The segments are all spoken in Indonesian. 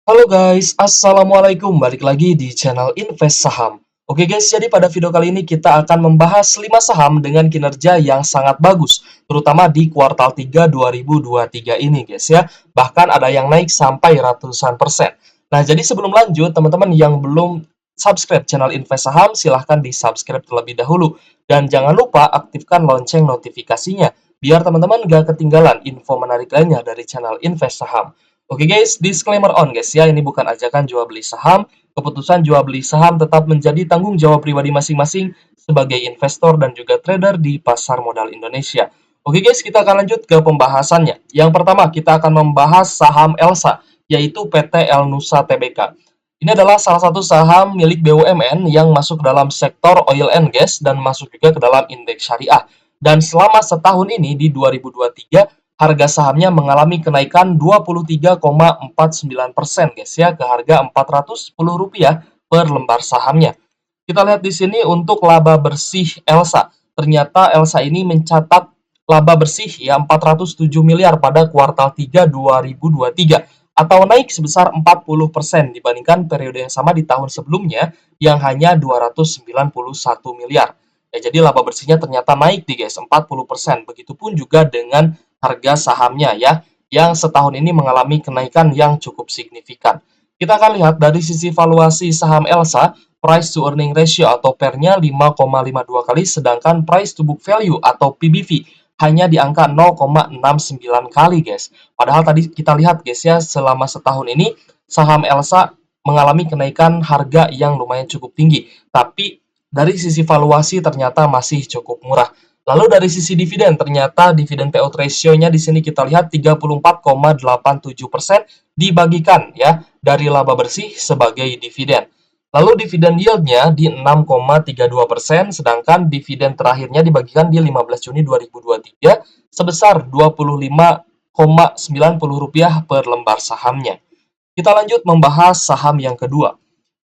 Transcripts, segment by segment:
Halo guys, Assalamualaikum. Balik lagi di channel Invest Saham. Oke guys, jadi pada video kali ini kita akan membahas 5 saham dengan kinerja yang sangat bagus, terutama di kuartal 3 2023 ini guys ya. Bahkan ada yang naik sampai ratusan persen. Nah, jadi sebelum lanjut, teman-teman yang belum subscribe channel Invest Saham, silahkan di-subscribe terlebih dahulu. Dan jangan lupa aktifkan lonceng notifikasinya, biar teman-teman gak ketinggalan info menarik lainnya dari channel Invest Saham. Oke guys, disclaimer on guys ya, ini bukan ajakan jual beli saham. Keputusan jual beli saham tetap menjadi tanggung jawab pribadi masing-masing sebagai investor dan juga trader di pasar modal Indonesia. Oke guys, kita akan lanjut ke pembahasannya. Yang pertama, kita akan membahas saham Elsa, yaitu PT El Nusa Tbk. Ini adalah salah satu saham milik BUMN yang masuk dalam sektor oil and gas dan masuk juga ke dalam indeks syariah. Dan selama setahun ini di 2023, harga sahamnya mengalami kenaikan 23,49% guys ya, ke harga Rp410 per lembar sahamnya. Kita lihat di sini untuk laba bersih Elsa. Ternyata Elsa ini mencatat laba bersih ya 407 miliar pada kuartal 3 2023 atau naik sebesar 40% dibandingkan periode yang sama di tahun sebelumnya yang hanya 291 miliar. Ya, jadi laba bersihnya ternyata naik nih guys, 40%. Begitupun juga dengan harga sahamnya ya, yang setahun ini mengalami kenaikan yang cukup signifikan. Kita akan lihat dari sisi valuasi saham Elsa, price to earning ratio atau PER-nya 5,52 kali, sedangkan price to book value atau PBV hanya di angka 0,69 kali guys. Padahal tadi kita lihat guys ya, selama setahun ini saham Elsa mengalami kenaikan harga yang lumayan cukup tinggi. Tapi dari sisi valuasi ternyata masih cukup murah. Lalu dari sisi dividen, ternyata dividen payout ratio-nya di sini kita lihat 34,87% dibagikan ya dari laba bersih sebagai dividen. Lalu dividen yield-nya di 6,32%, sedangkan dividen terakhirnya dibagikan di 15 Juni 2023 sebesar Rp25,90 per lembar sahamnya. Kita lanjut membahas saham yang kedua.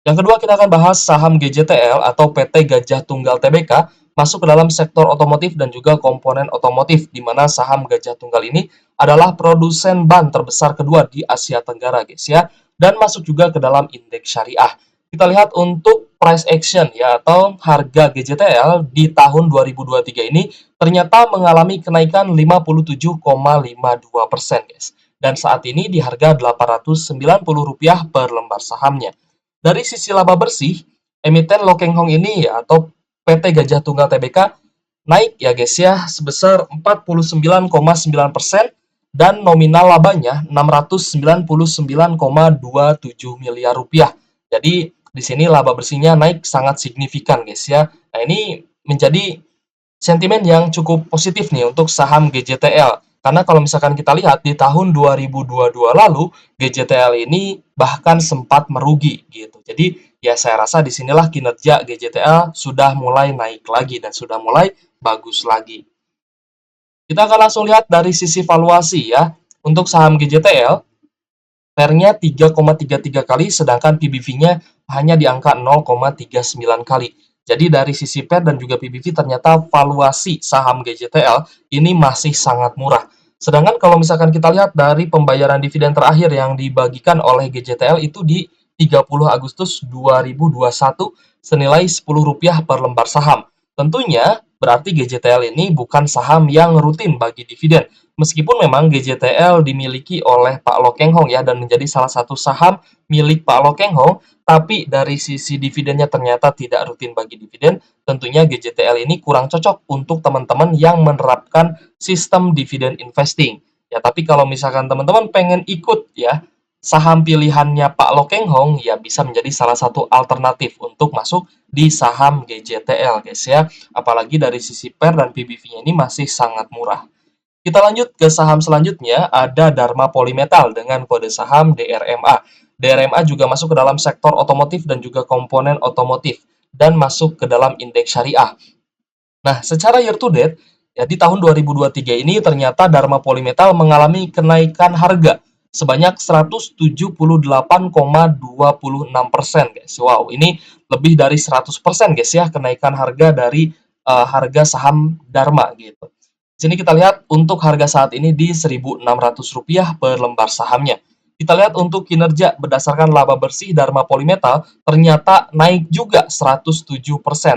Yang kedua kita akan bahas saham GJTL atau PT Gajah Tunggal Tbk, masuk ke dalam sektor otomotif dan juga komponen otomotif, di mana saham Gajah Tunggal ini adalah produsen ban terbesar kedua di Asia Tenggara guys ya, dan masuk juga ke dalam indeks syariah. Kita lihat untuk price action ya atau harga GJTL di tahun 2023 ini ternyata mengalami kenaikan 57,52% guys. Dan saat ini di harga Rp890 per lembar sahamnya. Dari sisi laba bersih, emiten Lokeng Hong ini ya, atau PT Gajah Tunggal Tbk naik ya guys ya sebesar 49,9% dan nominal labanya Rp699,27 miliar. Jadi di sini laba bersihnya naik sangat signifikan guys ya. Nah, ini menjadi sentimen yang cukup positif nih untuk saham GJTL. Karena kalau misalkan kita lihat di tahun 2022 lalu, GJTL ini bahkan sempat merugi gitu. Jadi ya saya rasa disinilah kinerja GJTL sudah mulai naik lagi dan sudah mulai bagus lagi. Kita akan langsung lihat dari sisi valuasi ya. Untuk saham GJTL, PER-nya 3,33 kali, sedangkan PBV-nya hanya di angka 0,39 kali. Jadi dari sisi PER dan juga PBV ternyata valuasi saham GJTL ini masih sangat murah. Sedangkan kalau misalkan kita lihat dari pembayaran dividen terakhir yang dibagikan oleh GJTL itu di 30 Agustus 2021 senilai Rp10 per lembar saham. Tentunya berarti GJTL ini bukan saham yang rutin bagi dividen. Meskipun memang GJTL dimiliki oleh Pak Lokeng Hong ya dan menjadi salah satu saham milik Pak Lokeng Hong, tapi dari sisi dividennya ternyata tidak rutin bagi dividen, tentunya GJTL ini kurang cocok untuk teman-teman yang menerapkan sistem dividen investing. Ya, tapi kalau misalkan teman-teman pengen ikut ya saham pilihannya Pak Lokeng Hong, ya bisa menjadi salah satu alternatif untuk masuk di saham GJTL guys ya. Apalagi dari sisi PER dan PBV-nya ini masih sangat murah. Kita lanjut ke saham selanjutnya, ada Dharma Polymetal dengan kode saham DRMA. DRMA juga masuk ke dalam sektor otomotif dan juga komponen otomotif, dan masuk ke dalam indeks syariah. Nah, secara year to date, ya di tahun 2023 ini ternyata Dharma Polymetal mengalami kenaikan harga sebanyak 178,26% guys. Wow, ini lebih dari 100% guys ya kenaikan harga dari harga saham Dharma gitu. Di sini kita lihat untuk harga saat ini di Rp1.600 per lembar sahamnya. Kita lihat untuk kinerja berdasarkan laba bersih Dharma Polymetal ternyata naik juga 107%,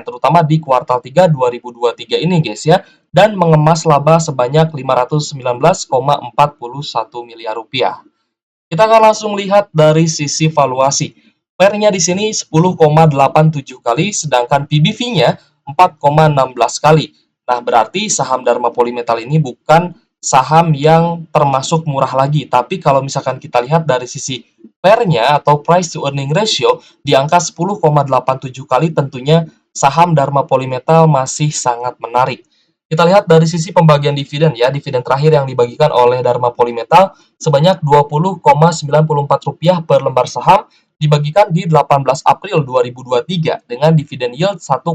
terutama di kuartal 3 2023 ini guys ya, dan mengemas laba sebanyak 519,41 miliar rupiah. Kita akan langsung lihat dari sisi valuasi. PER-nya di sini 10,87 kali, sedangkan PBV-nya 4,16 kali. Nah, berarti saham Dharma Polymetal ini bukan saham yang termasuk murah lagi. Tapi kalau misalkan kita lihat dari sisi PER-nya atau price to earning ratio di angka 10,87 kali, tentunya saham Dharma Polymetal masih sangat menarik. Kita lihat dari sisi pembagian dividen ya, dividen terakhir yang dibagikan oleh Dharma Polymetal sebanyak Rp20,94 per lembar saham dibagikan di 18 April 2023 dengan dividen yield 1,31%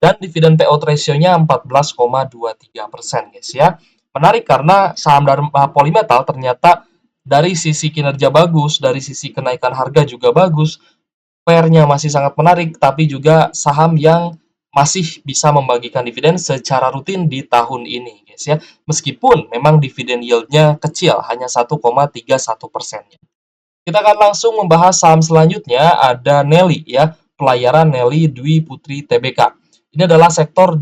dan dividen payout ratio-nya 14,23% guys ya. Menarik karena saham Dharma Polymetal ternyata dari sisi kinerja bagus, dari sisi kenaikan harga juga bagus, PER-nya masih sangat menarik, tapi juga saham yang masih bisa membagikan dividen secara rutin di tahun ini, guys ya. Meskipun memang dividen yield-nya kecil, hanya 1,31%. Kita akan langsung membahas saham selanjutnya, ada Nelly ya, pelayaran Nelly Dwi Putri Tbk. Ini adalah saham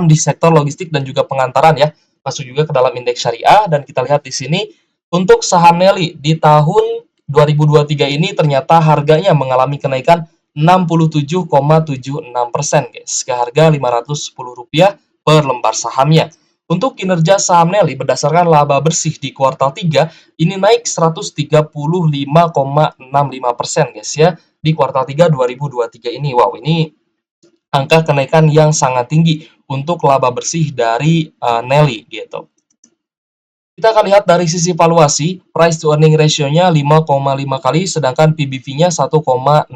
di sektor logistik dan juga pengantaran ya, masuk juga ke dalam indeks syariah. Dan kita lihat di sini untuk saham Nelly di tahun 2023 ini ternyata harganya mengalami kenaikan 67,76% guys, ke harga Rp510 per lembar sahamnya. Untuk kinerja saham Nelly berdasarkan laba bersih di kuartal 3 ini naik 135,65% guys ya di kuartal 3 2023 ini. Wow, ini angka kenaikan yang sangat tinggi untuk laba bersih dari Nelly gitu. Kita akan lihat dari sisi valuasi, price to earning ratio-nya 5,5 kali, sedangkan PBV-nya 1,68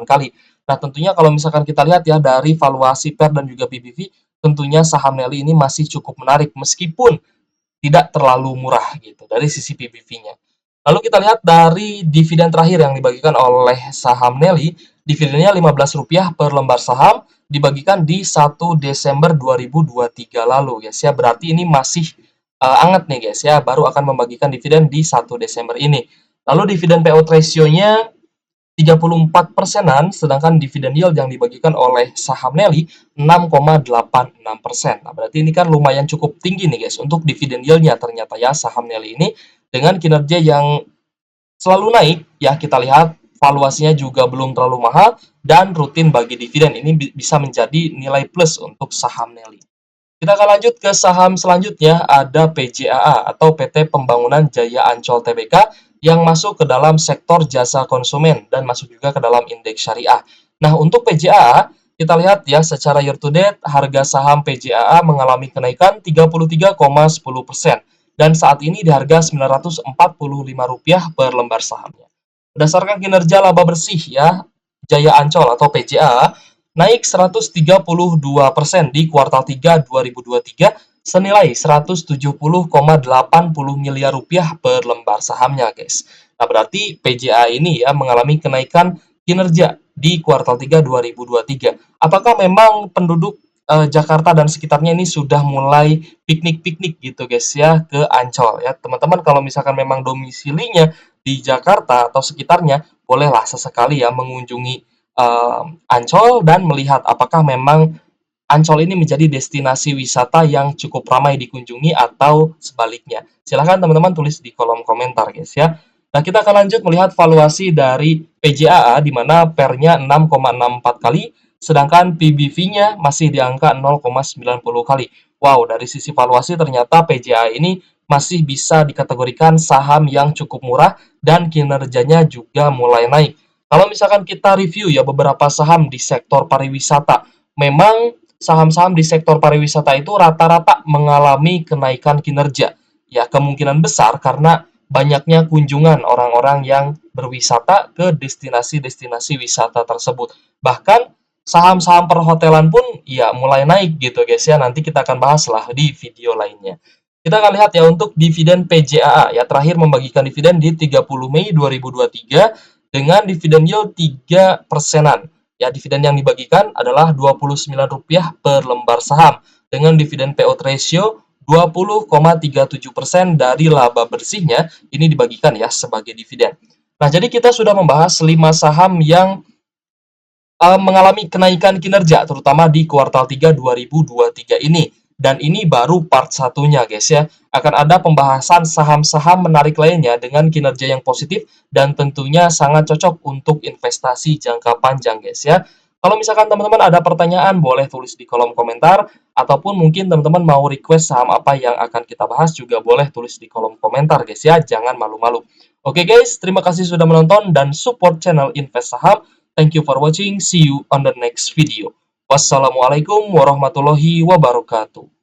kali. Nah, tentunya kalau misalkan kita lihat ya dari valuasi PER dan juga PBV, tentunya saham Nelly ini masih cukup menarik meskipun tidak terlalu murah gitu dari sisi PBV-nya. Lalu kita lihat dari dividen terakhir yang dibagikan oleh saham Nelly, dividennya Rp15 per lembar saham dibagikan di 1 Desember 2023 lalu guys ya. Berarti ini masih anget nih guys ya, baru akan membagikan dividen di 1 Desember ini. Lalu dividen payout ratio-nya 34%-an, sedangkan dividen yield yang dibagikan oleh saham Nelly 6,86%. Nah, berarti ini kan lumayan cukup tinggi nih guys untuk dividen yield-nya ternyata ya saham Nelly ini dengan kinerja yang selalu naik ya. Kita lihat valuasinya juga belum terlalu mahal dan rutin bagi dividen. Ini bisa menjadi nilai plus untuk saham Nelly. Kita akan lanjut ke saham selanjutnya, ada PJAA atau PT Pembangunan Jaya Ancol Tbk yang masuk ke dalam sektor jasa konsumen dan masuk juga ke dalam indeks syariah. Nah, untuk PJAA, kita lihat ya secara year to date harga saham PJAA mengalami kenaikan 33,10% dan saat ini di harga Rp945 per lembar sahamnya. Berdasarkan kinerja laba bersih ya, Jaya Ancol atau PJAA naik 132% di kuartal 3 2023 senilai Rp170,80 miliar per lembar sahamnya guys. Nah, berarti PJA ini ya mengalami kenaikan kinerja di kuartal 3 2023. Apakah memang penduduk Jakarta dan sekitarnya ini sudah mulai piknik-piknik gitu guys ya ke Ancol ya. Teman-teman kalau misalkan memang domisilinya di Jakarta atau sekitarnya, bolehlah sesekali ya mengunjungi Ancol dan melihat apakah memang Ancol ini menjadi destinasi wisata yang cukup ramai dikunjungi atau sebaliknya. Silahkan teman-teman tulis di kolom komentar guys ya. Nah, kita akan lanjut melihat valuasi dari PJAA di mana PER-nya 6,64 kali, sedangkan PBV-nya masih di angka 0,90 kali. Wow, dari sisi valuasi ternyata PJAA ini masih bisa dikategorikan saham yang cukup murah dan kinerjanya juga mulai naik. Kalau misalkan kita review ya beberapa saham di sektor pariwisata, memang saham-saham di sektor pariwisata itu rata-rata mengalami kenaikan kinerja. Ya, kemungkinan besar karena banyaknya kunjungan orang-orang yang berwisata ke destinasi-destinasi wisata tersebut. Bahkan saham-saham perhotelan pun ya mulai naik gitu guys ya. Nanti kita akan bahas lah di video lainnya. Kita akan lihat ya untuk dividen PJAA ya, terakhir membagikan dividen di 30 Mei 2023 dengan dividen yield 3%-an. Ya, dividen yang dibagikan adalah Rp29 per lembar saham dengan dividen payout ratio 20,37% dari laba bersihnya ini dibagikan ya sebagai dividen. Nah, jadi kita sudah membahas 5 saham yang mengalami kenaikan kinerja terutama di kuartal 3 2023 ini. Dan ini baru part satunya guys ya. Akan ada pembahasan saham-saham menarik lainnya dengan kinerja yang positif dan tentunya sangat cocok untuk investasi jangka panjang guys ya. Kalau misalkan teman-teman ada pertanyaan boleh tulis di kolom komentar ataupun mungkin teman-teman mau request saham apa yang akan kita bahas juga boleh tulis di kolom komentar guys ya. Jangan malu-malu. Oke guys, terima kasih sudah menonton dan support channel Invest Saham. Thank you for watching. See you on the next video. Wassalamualaikum warahmatullahi wabarakatuh.